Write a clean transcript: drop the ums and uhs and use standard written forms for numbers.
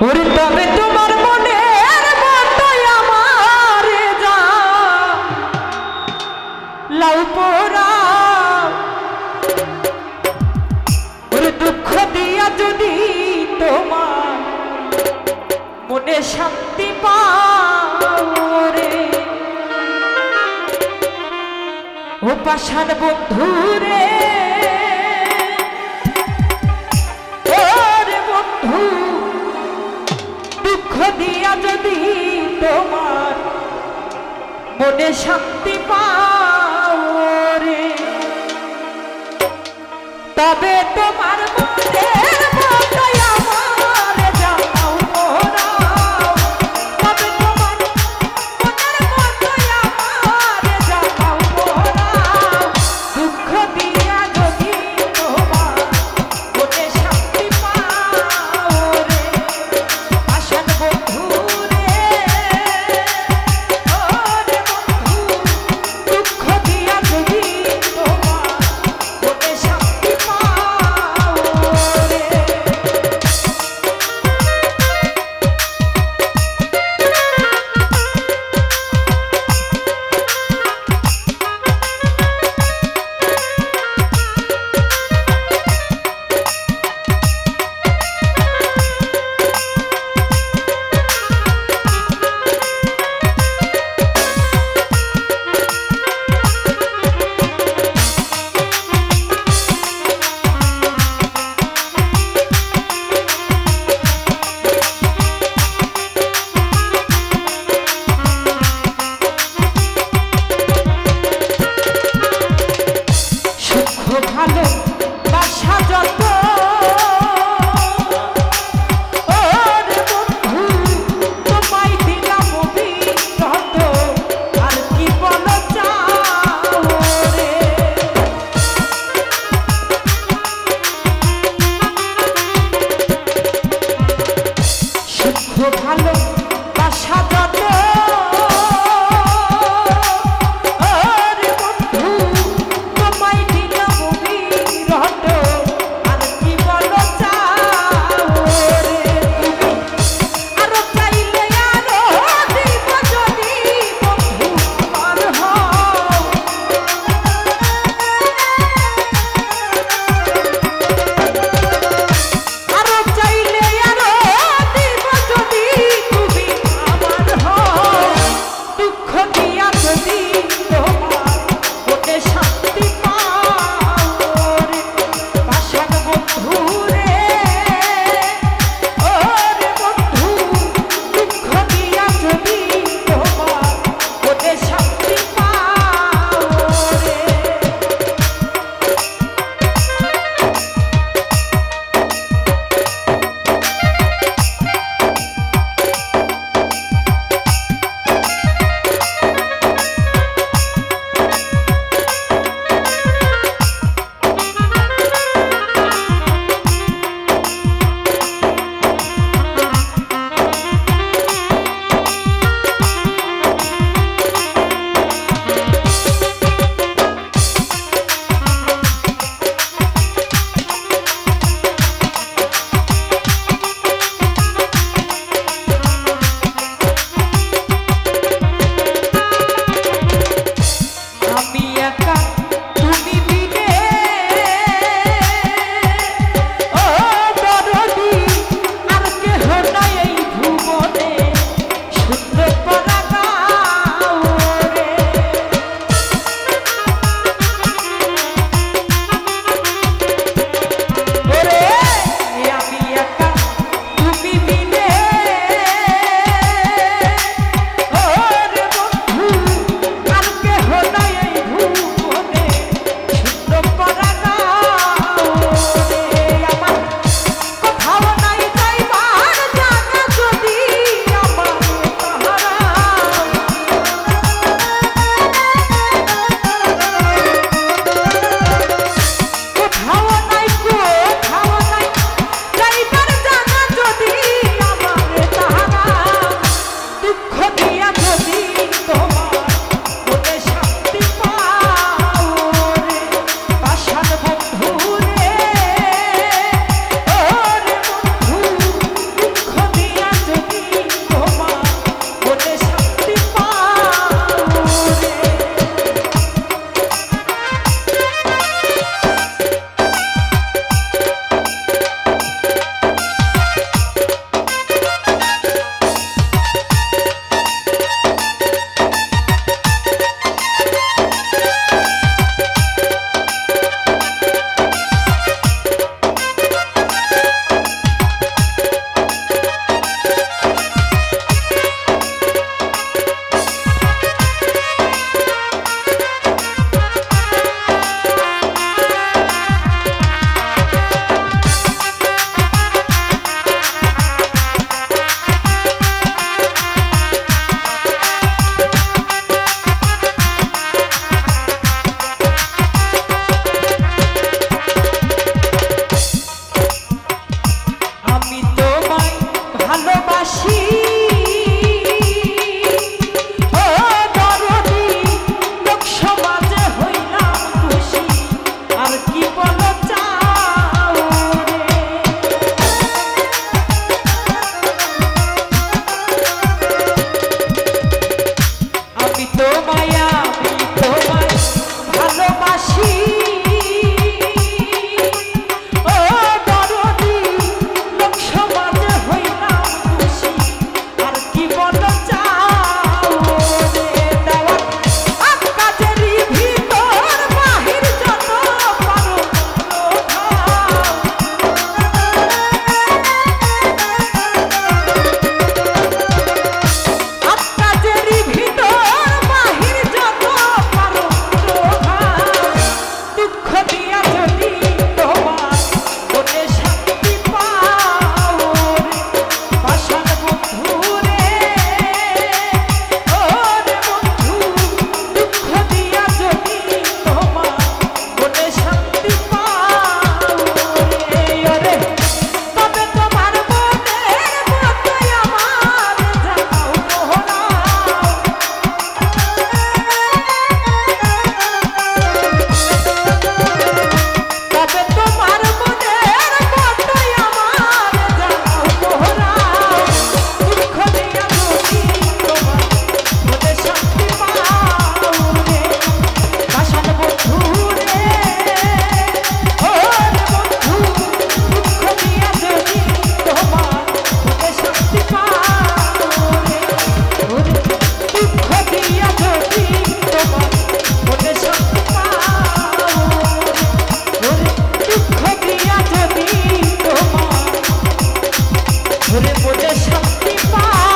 ওরে তবে তোমার মনের মতোই আমারে যা লাউ পোড়া ওরে দুঃখ দিয়া যদি তোমার মনে শান্তি পাও রে ও পাষাণ বন্ধু রে ওরে বন্ধু দুঃখ দিয়া যদি তোমার মনে শান্তি পাও রে তবে তোমার মনের মতোই আমারে যাও পোড়াও তবে তোমার মনের মতোই আমারে যাও পোড়াও দুঃখ দিয়া যদি তোমার মনে শান্তি পাও রে আশার বন্ধু রে ওরে বন্ধু দুঃখ দিয়া যদি তোমার মনে শান্তি পাও রে ভালো বাসা যত ওরে বন্ধু তোমায় দিলাম বিরত আর কি বলো চাও রে সুখ ভালো বাসা যত বোঝে শান্তি পায়